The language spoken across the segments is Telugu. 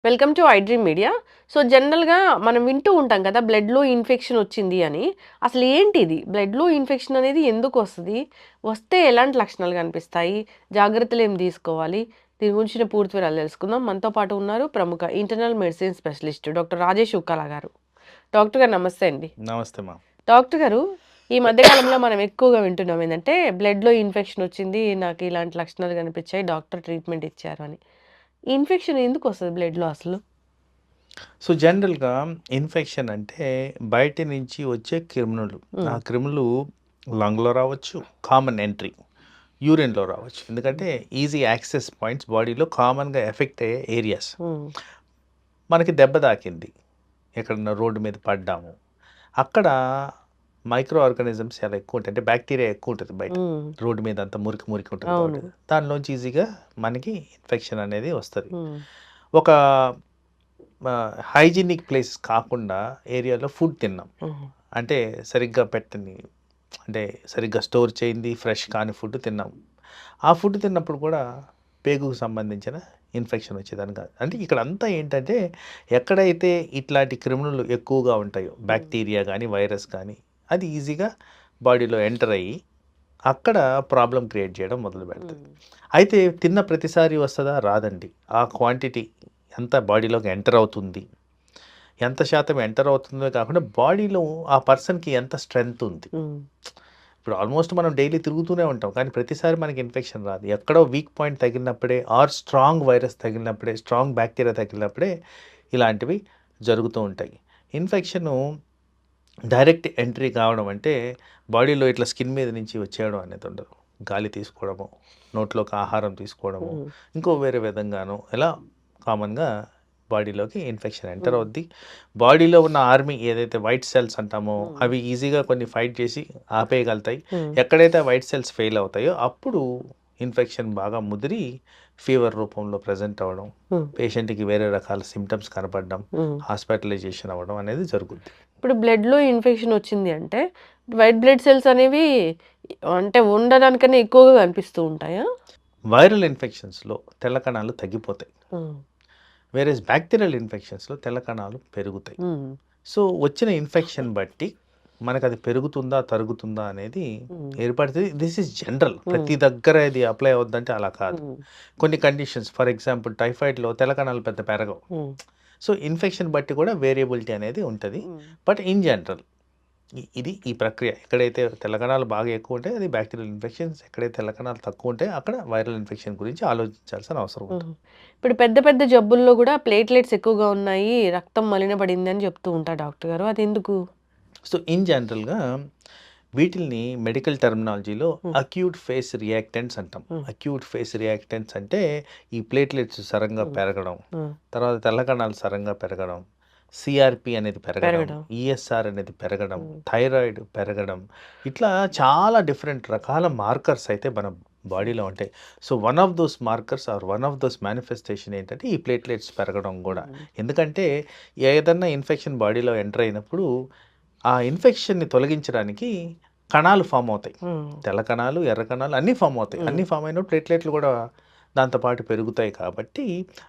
Welcome to iDream media. So జనరల్‌గా మనం వింటూ ఉంటాం కదా! బ్లడ్‌లో ఇన్ఫెక్షన్ వచ్చింది అని. అసలు ఏంటిది? బ్లడ్‌లో ఇన్ఫెక్షన్ అనేది ఎందుకొస్తది? వస్తే ఎలాంటి లక్షణాలు కనిపిస్తాయి? జాగ్రత్తలు ఏం తీసుకోవాలి? దీని గురించిన పూర్తి వివరాలు తెలుసుకుందాం. మనతో పాటు ఉన్నారు ప్రముఖ internal medicine specialist doctor Rajesh Ukkala గారు. డాక్టర్ గారు నమస్తే అండి. నమస్తే మా. డాక్టర్ గారు, ఈ మధ్య కాలంలో మనం ఎక్కువగా వింటున్నాం ఏందంటే బ్లడ్‌లో ఇన్ఫెక్షన్ వచ్చింది. నాకు ఇలాంటి లక్షణాలు కనిపించాయి. డాక్టర్ ట్రీట్మెంట్ ఇచ్చారు అని. ఈ ఇన్ఫెక్షన్ ఎందుకొస్తది బ్లడ్‌లో అసలు? సో జనరల్‌గా ఇన్ఫెక్షన్ అంటే బయట నుంచి వచ్చే క్రిములు. ఆ హ్మ్. క్రిములు లంగ్‌లో రావచ్చు, కామన్ ఎంట్రీ, యూరిన్‌లో రావచ్చు. హ్మ్. ఎందుకంటే ఈజీ యాక్సెస్ పాయింట్స్ బాడీలో కామన్‌గా ఎఫెక్ట్ అయ్యే ఏరియాస్. హ్మ్. మనకి దెబ్బ తాకింది, ఎక్కడన్నా రోడ్డు మీద పడ్డాము, అక్కడ మైక్రో ఆర్గానిజమ్స్ చాలా ఎక్కువ ఉంటాయి. అంటే బ్యాక్టీరియా ఎక్కువ ఉంటుంది బయట. హ్మ్. రోడ్డు మీద అంతా మురికి మురికి ఉంటుంది అవును. కాబట్టి దానిలోంచి ఈజీగా మనకి ఇన్ఫెక్షన్ అనేది వస్తది. హ్మ్. ఒక హైజీనిక్ ప్లేస్ కాకుండా ఏరియాలో ఫుడ్ తిన్నాం. హుహు. అంటే సరిగ్గా పెట్టని, అంటే సరిగ్గా స్టోర్ చేయింది ఫ్రెష్ కాని ఫుడ్ తిన్నాం. ఆ ఫుడ్ తిన్నప్పుడు కూడా పేగుకు సంబంధించిన ఇన్ఫెక్షన్ వచ్చేదని కాదు. అంటే ఇక్కడంతా ఏంటంటే ఎక్కడైతే ఇట్లాంటి క్రిములు ఎక్కువగా ఉంటాయో హ్మ్. బ్యాక్టీరియా కానీ, వైరస్ కానీ, అది ఈజీగా బాడీలో ఎంటర్ అయ్యి అక్కడ ప్రాబ్లం క్రియేట్ చేయడం మొదలుపెడతది. హ్మ్. అయితే తిన్న ప్రతిసారి వస్తదా? రాదండి. ఆ క్వాంటిటీ ఎంత బాడీలోకి ఎంటర్ అవుతుంది, ఎంత శాతం ఎంటర్ అవుతుందో కాకుండా బాడీలో ఆ పర్సన్‌కి ఎంత స్ట్రెంత్ ఉంది. హ్మ్. ఇప్పుడు ఆల్మోస్ట్ మనం డైలీ తిరుగుతూనే ఉంటాం. కానీ ప్రతిసారి మనకి ఇన్ఫెక్షన్ రాదు. ఎక్కడో వీక్ పాయింట్ తగిలినప్పుడే ఆర్ స్ట్రాంగ్ వైరస్ తగిలినప్పుడే, స్ట్రాంగ్ బ్యాక్టీరియా తగిలినప్పుడే ఇలాంటివి జరుగుతూ ఉంటాయి. ఇన్ఫెక్షను డైరెక్ట్ ఎంట్రీ కావడం అంటే బాడీలో ఇట్లా స్కిన్ మీద నుంచి వచ్చేయడం అనేది ఉండదు. గాలి తీసుకోవడము, నోట్లోకి ఆహారం తీసుకోవడము, హ్మ్. ఇంకో వేరే విధంగాను ఇలా కామన్‌గా బాడీలోకి ఇన్ఫెక్షన్ ఎంటర్ హ్మ్. అవుద్ది. బాడీలో ఉన్న ఆర్మీ ఏదైతే వైట్ సెల్స్ అంటామో హ్మ్. అవి ఈజీగా కొన్ని ఫైట్ చేసి ఆపేయగలుగుతాయి. హ్మ్. ఎక్కడైతే వైట్ సెల్స్ ఫెయిల్ అవుతాయో అప్పుడు ఇన్ఫెక్షన్ బాగా ముదిరి ఫీవర్ రూపంలో ప్రెజెంట్ అవ్వడం, హ్మ్. పేషెంట్‌కి వేరే రకాల సింప్టమ్స్ కనపడడం, హ్మ్. హాస్పిటలైజేషన్ అవ్వడం అనేది జరుగుద్ది. ఇప్పుడు బ్లడ్‌లో ఇన్ఫెక్షన్ వచ్చింది అంటే వైట్ బ్లడ్ సెల్స్ అనేవి అంటే ఉండడానికన్నా ఎక్కువగా కనిపిస్తూ ఉంటాయా? వైరల్ ఇన్ఫెక్షన్స్‌లో తెల్ల కణాలు తగ్గిపోతాయి. హ్మ్. వేరేస్ బ్యాక్టీరియల్ ఇన్ఫెక్షన్స్‌లో తెల్ల కణాలు పెరుగుతాయి. హ్మ్. సో, వచ్చిన ఇన్ఫెక్షన్ బట్టి మనకది పెరుగుతుందా, తరుగుతుందా అనేది హ్మ్. ఏర్పడుతది. This is general. హ్మ్. ప్రతి దగ్గర ఇది అప్లై అవుద్దంటే అలా కాదు. హ్మ్. కొన్ని కండిషన్స్ ఫర్ ఎగ్జాంపుల్ టైఫాయిడ్‌లో తెల్ల కణాలు పెద్ద పెరగవు. హ్మ్. సో, ఇన్ఫెక్షన్ బట్టి కూడా వేరియబిలిటీ అనేది ఉంటది. హ్మ్. బట్ ఇన్ జనరల్ ఇది ఈ ప్రక్రియ. ఎక్కడైతే తెల్ల కణాలు బాగా ఎక్కువ ఉంటాయో అది బ్యాక్టీరియల్ ఇన్ఫెక్షన్స్. ఎక్కడైతే తెల్ల కణాలు తక్కువ ఉంటాయో అక్కడ వైరల్ ఇన్ఫెక్షన్ గురించి ఆలోచించాల్సిన అవసరం ఉంటుంది. హుహు. ఇప్పుడు పెద్ద పెద్ద జబ్బుల్లో గూడా ప్లేట్‌లెట్స్ ఎక్కువగా ఉన్నాయి. రక్తం మలినబడింది అని చెప్తూ ఉంటారు డాక్టర్ గారు. అదెందుకు? సో, ఇన్ జనరల్‌గా వీటిల్ని మెడికల్ టర్మినాలజీలో హ్మ్. అక్యూట్ ఫేస్ రియాక్టెంట్స్ అంటాం. హ్మ్. అక్యూట్ ఫేస్ రియాక్టెంట్స్ అంటే ఈ ప్లేట్లెట్స్ సరంగా హ్మ్. పెరగడం, హ్మ్. తర్వాత తెల్ల కణాలు సరంగా పెరగడం, సిఆర్‌పి అనేది పెరగడం, పెరగడం. ఈఎస్ఆర్ అనేది పెరగడం, హ్మ్. థైరాయిడ్ పెరగడం, ఇట్లా చాలా డిఫరెంట్ రకాల మార్కర్స్ అయితే మన బాడీలో ఉంటాయి. So, one of those markers are one of those manifestation ఏంటంటే ఈ ప్లేట్లెట్స్ పెరగడం గూడా. హ్మ్. ఎందుకంటే ఏదన్నా ఇన్ఫెక్షన్ బాడీలో ఎంటర్ అయినప్పుడు ఆ ఇన్ఫెక్షన్‌ని తొలగించడానికి కణాలు ఫార్మ్ అవుతాయి. హ్మ్. తెల్ల కణాలు, ఎర్ర కణాలు అన్నీ ఫార్మ్ అవుతాయి. హ్మ్. అన్నీ ఫార్మ్ అయినప్పుడు ప్లేట్లెట్లు గూడా దాంతో పాటు పెరుగుతాయి కాబట్టి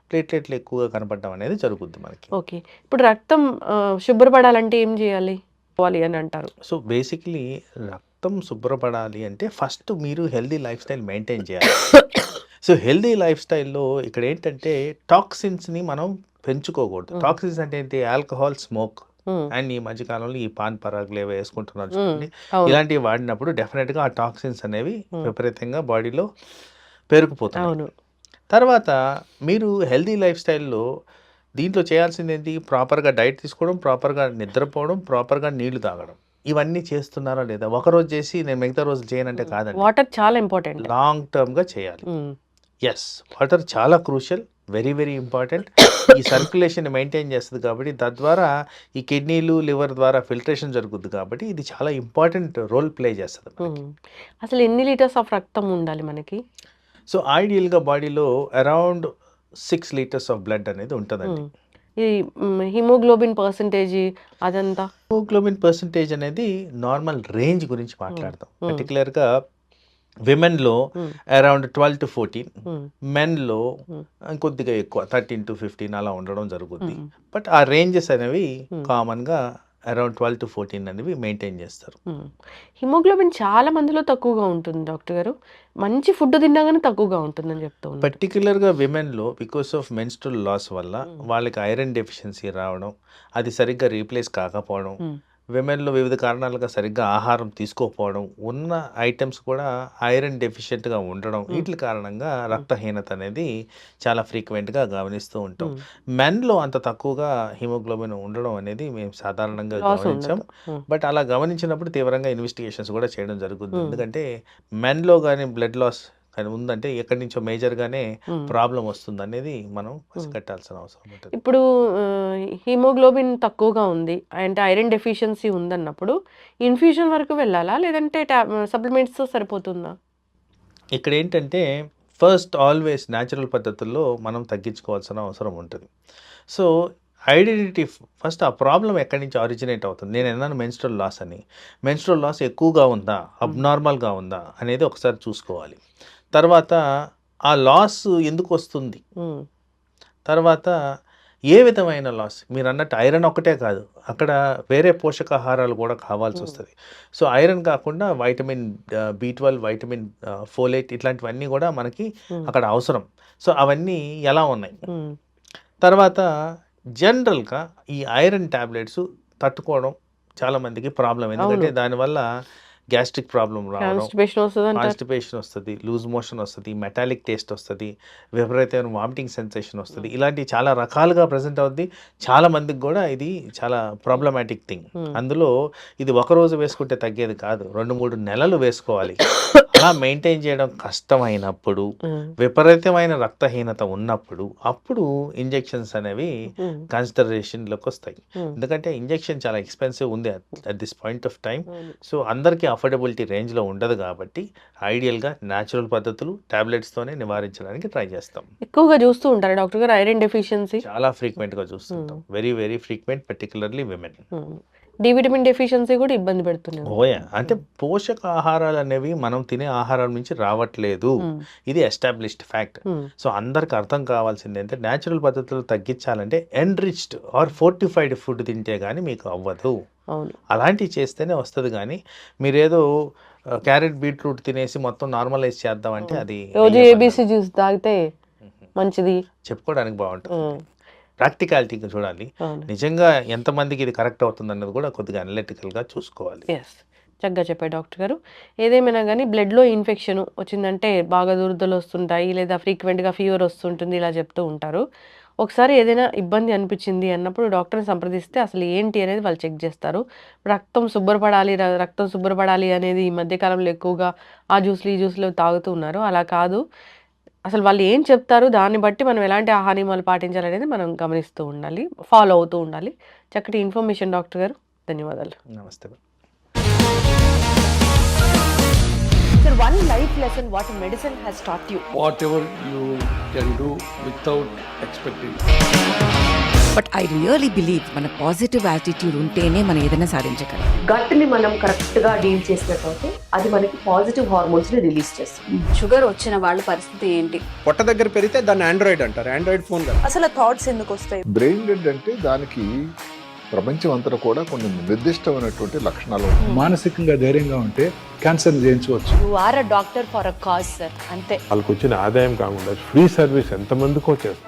ప్లేట్లెట్లు ఎక్కువగా కనపడడం అనేది జరుగుద్ది మనకి. ఓకే. ఇప్పుడు రక్తం శుభ్రపడాలంటే ఏం జేయాలి? పోవాలి అని అంటారు. సో, బేసికలీ రక్తం శుభ్రపడాలి అంటే ఫస్ట్ మీరు హెల్తీ లైఫ్ స్టైల్ మెయింటైన్ చేయాలి. సో, హెల్తీ లైఫ్ స్టైల్‌లో ఇక్కడేంటంటే టాక్సిన్స్‌ని మనం పెంచుకోకూడదు. హ్మ్. టాక్సిన్స్ అంటే ఏంటి? ఆల్కహాల్, స్మోక్ హ్మ్. అండ్ ఈ మధ్య కాలంలో ఈ పాన్ పరాగులు ఏవో యేసుకుంటున్నారు హ్మ్. చూడండి. అవును. ఇలాంటివి వాడినప్పుడు డెఫినిట్‌గా ఆ టాక్సిన్స్ అనేవి హ్మ్. విపరీతంగా బాడీలో పేరుకుపోతున్నాయి. అవును. తర్వాత మీరు హెల్తీ లైఫ్ స్టైల్‌లో దీంట్లో చేయాల్సిందేంటి? ప్రాపర్‌గా డైట్ తీసుకోవడం, ప్రాపర్‌గా నిద్రపోవడం, ప్రాపర్‌గా నీళ్లు తాగడం. ఇవన్నీ చేస్తున్నారా లేదా? ఒకరోజు చేసి నేను మిగతా రోజులు చేయనంటే హ్మ్. కాదండి. వాటర్ చాలా ఇంపార్టెంట్. లాంగ్ టర్మ్‌గా చేయాలి. హ్మ్. యెస్. వాటర్ చాలా క్రూషియల్. Very, very important. ఈ సర్క్యులేషన్‌ని మెయింటైన్ చేస్తది కాబట్టి, తద్వారా ఈ కిడ్నీలు, లివర్ ద్వారా ఫిల్ట్రేషన్ జరుగుద్ది కాబట్టి, ఇది చాలా ఇంపార్టెంట్ రోల్ ప్లే చేస్తది మనకి. హ్మ్. అసలు ఎన్ని లీటర్స్ ఆఫ్ రక్తం ఉండాలి మనకి? సో, ఐడియల్‌గా బాడీలో అరౌండ్ 6 లీటర్స్ ఆఫ్ బ్లడ్ అనేది ఉంటదండి. హ్మ్. ఈ హిమోగ్లోబిన్ పర్సెంటేజి అదంతా? హిమోగ్లోబిన్ పర్సెంటేజ్ అనేది నార్మల్ రేంజ్ గురించి హ్మ్. మాట్లాడదాం. హ్మ్. పర్టిక్యులర్‌గా విమెన్లో Hmm. Around 12-14, Hmm. మెన్లో Hmm. కొద్దిగా ఎక్కువ 13-15 అలా ఉండడం జరుగుద్ది. Hmm. బట్ ఆ రేంజెస్ అనేవి Hmm. కామన్గా అరౌండ్ 12-14 అనేవి మెయింటైన్ చేస్తారు. హిమోగ్లోబిన్ చాలా మందిలో తక్కువగా ఉంటుంది డాక్టర్ గారు. మంచి ఫుడ్ తిన్నా గాని తక్కువగా ఉంటుందని చెప్తూ ఉన్నారు. పర్టిక్యులర్గా విమెన్లో బికాస్ ఆఫ్ మెన్స్ట్రల్ లాస్ వల్ల Hmm. వాళ్ళకి ఐరన్ డెఫిషియన్సీ రావడం, అది సరిగ్గా రీప్లేస్ కాకపోవడం, Hmm. విమెన్లో వివిధ కారణాలుగా సరిగ్గా ఆహారం తీసుకోకపోవడం, ఉన్న ఐటమ్స్ కూడా ఐరన్ డెఫిషియెంట్గా ఉండడం, వీటి కారణంగా రక్తహీనత అనేది చాలా ఫ్రీక్వెంట్గా గమనిస్తూ ఉంటాం. Hmm. మెన్లో అంత తక్కువగా హిమోగ్లోబిన్ ఉండడం అనేది మేము సాధారణంగా లాస్ గమనించాం. ఉండదు. Hmm. బట్ అలా గమనించినప్పుడు తీవ్రంగా ఇన్వెస్టిగేషన్స్ కూడా చేయడం జరుగుతుంది. Hmm. ఎందుకంటే మెన్లో కానీ బ్లడ్ లాస్ కానీ ఉందంటే ఎక్కడి నుంచో మేజర్గానే Hmm. ప్రాబ్లం వస్తుంది అనేది మనం పసిగట్టాల్సిన అవసరం ఉంటుంది. ఇప్పుడు హిమోగ్లోబిన్ తక్కువగా ఉంది అంటే ఐరన్ డెఫిషియన్సీ ఉందన్నప్పుడు ఇన్ఫ్యూషన్ వరకు వెళ్ళాలా? లేదంటే సప్లిమెంట్స్‌తో సరిపోతుందా? ఇక్కడ ఏంటంటే ఫస్ట్ ఆల్వేస్ న్యాచురల్ పద్ధతుల్లో మనం తగ్గించుకోవాల్సిన అవసరం ఉంటుంది. సో ఐడెంటిటీ ఫస్ట్ ఆ ప్రాబ్లం ఎక్కడి నుంచి ఆరిజినేట్ అవుతుంది. నేను అన్నాను మెన్స్ట్రల్ లాస్ అని. మెన్స్ట్రల్ లాస్ ఎక్కువగా ఉందా, అబ్నార్మల్గా ఉందా అనేది ఒకసారి చూసుకోవాలి. తర్వాత ఆ లాస్ ఎందుకు వస్తుంది, హ్మ్. తర్వాత ఏ విధమైన లాస్, మీరు అన్నట్టు ఐరన్ ఒకటే కాదు, అక్కడ వేరే పోషకాహారాలు కూడా కావాల్సి వస్తుంది. సో ఐరన్ కాకుండా వైటమిన్ B12, వైటమిన్ ఫోలేట్ ఇట్లాంటివన్నీ కూడా మనకి అక్కడ అవసరం. సో అవన్నీ ఎలా ఉన్నాయి, హ్మ్. తర్వాత జనరల్గా ఈ ఐరన్ ట్యాబ్లెట్స్ తట్టుకోవడం చాలామందికి ప్రాబ్లం. ఎందుకంటే దానివల్ల గ్యాస్ట్రిక్ ప్రాబ్లం రావడం, కాన్‌స్టిపేషన్ వస్తదంటారు. కాన్స్టిపేషన్ వస్తుంది, లూజ్ మోషన్ వస్తుంది, మెటాలిక్ టేస్ట్ వస్తుంది, విపరీతమైన వామిటింగ్ సెన్సేషన్ వస్తుంది. ఇలాంటి చాలా రకాలుగా ప్రజెంట్ అవుద్ది. చాలా మందికి కూడా ఇది చాలా ప్రాబ్లమాటిక్ థింగ్. అందులో ఇది ఒకరోజు వేసుకుంటే తగ్గేది కాదు, 2-3 నెలలు వేసుకోవాలి. అలా మెయింటైన్ చేయడం కష్టమైనప్పుడు, విపరీతమైన రక్తహీనత ఉన్నప్పుడు అప్పుడు ఇంజెక్షన్స్ అనేవి కన్సిడరేషన్లోకి వస్తాయి. ఎందుకంటే ఇంజెక్షన్ చాలా ఎక్స్పెన్సివ్ ఉంది at this point of time. So అందరికీ అఫోర్డబిలిటీ రేంజ్లో ఉండదు కాబట్టి ఐడియల్గా న్యాచురల్ పద్ధతులు ట్యాబ్లెట్స్తోనే నివారించడానికి ట్రై చేస్తాం. ఎక్కువగా చూస్తూ ఉంటారా డాక్టర్ గారు ఐరన్ డెఫిషియన్సీ? చాలా ఫ్రీక్వెంట్గా చూస్తుంటాం, very very frequent, particularly women. D vitamin deficiency కూడా ఇబ్బంది పెడుతుంది. ఓయా అంటే పోషక ఆహారాలు అనేవి మనం తినే ఆహారం నుంచి రావట్లేదు, ఇది ఎస్టాబ్లిష్డ్ ఫ్యాక్ట్. సో అందరికి అర్థం కావాల్సింది అంటే న్యాచురల్ పద్ధతులు తగ్గించాలంటే ఎన్రిచ్డ్ ఆర్ ఫోర్టిఫైడ్ ఫుడ్ తింటే కానీ మీకు అవ్వదు. అవును. అలాంటివి చేస్తేనే వస్తుంది. కానీ మీరేదో క్యారెట్ బీట్రూట్ తినేసి మొత్తం నార్మలైజ్ చేద్దామంటే అది రోజు ఏబీసీ జ్యూస్ తాగితే మంచిది చెప్పుకోవడానికి బాగుంటుంది. ప్రాక్టికాలిటీగా చూడాలి, నిజంగా ఎంతమందికి ఇది కరెక్ట్ అవుతుంది అన్నది కూడా కొద్దిగా అనలిటికల్గా చూసుకోవాలి. ఎస్, చక్కగా చెప్పారు డాక్టర్ గారు. ఏదేమైనా కానీ బ్లడ్లో ఇన్ఫెక్షన్ వచ్చిందంటే బాగా దురదలు వస్తుంటాయి, లేదా ఫ్రీక్వెంట్గా ఫీవర్ వస్తుంటుంది, ఇలా చెప్తూ ఉంటారు. ఒకసారి ఏదైనా ఇబ్బంది అనిపించింది అన్నప్పుడు డాక్టర్ని సంప్రదిస్తే అసలు ఏంటి అనేది వాళ్ళు చెక్ చేస్తారు. రక్తం శుభ్రపడాలి అనేది ఈ మధ్యకాలంలో ఎక్కువగా ఆ జ్యూస్లు ఈ జ్యూస్లు తాగుతూ ఉన్నారు. అలా కాదు, అసలు వాళ్ళు ఏం చెప్తారు దాన్ని బట్టి మనం ఎలాంటి ఆహార నియమాలు పాటించాలనేది మనం గమనిస్తూ ఉండాలి, ఫాలో అవుతూ ఉండాలి. చక్కటి ఇన్ఫర్మేషన్ డాక్టర్ గారు, ధన్యవాదాలు. నమస్తే. Sir, one life lesson what medicine has taught you. Whatever you can do without expecting. But I really believe మన పాజిటివ్ యాటిట్యూడ్ ఉంటేనే మనం ఏదైనా సాధించగలం. గట్ని మనం కరెక్ట్గా డీల్ చేసినట్లయితే అది మనకి పాజిటివ్ హార్మోన్స్ని రిలీజ్ చేస్తుంది. షుగర్ వచ్చిన వాళ్ళ పరిస్థితి ఏంటి? పొట్ట దగ్గర పెరిగితే దాన్ని ఆండ్రాయిడ్ అంటారు, ఆండ్రాయిడ్ ఫోన్ కదా. అసలు థాట్స్ ఎందుకు వస్తాయి? బ్రెయిన్ డెడ్ అంటే దానికి ప్రపంచం అంతా కూడా కొన్ని నిర్దిష్టమైనటువంటి లక్షణాలు ఉంటాయి. మానసికంగా ధైర్యంగా ఉంటే క్యాన్సర్ జయించవచ్చు. You are a doctor for a cause sir, అంతే. వాళ్ళకి వచ్చిన ఆదాయం కాకుండా ఫ్రీ సర్వీస్ ఎంతమందికో చేస్తుంది.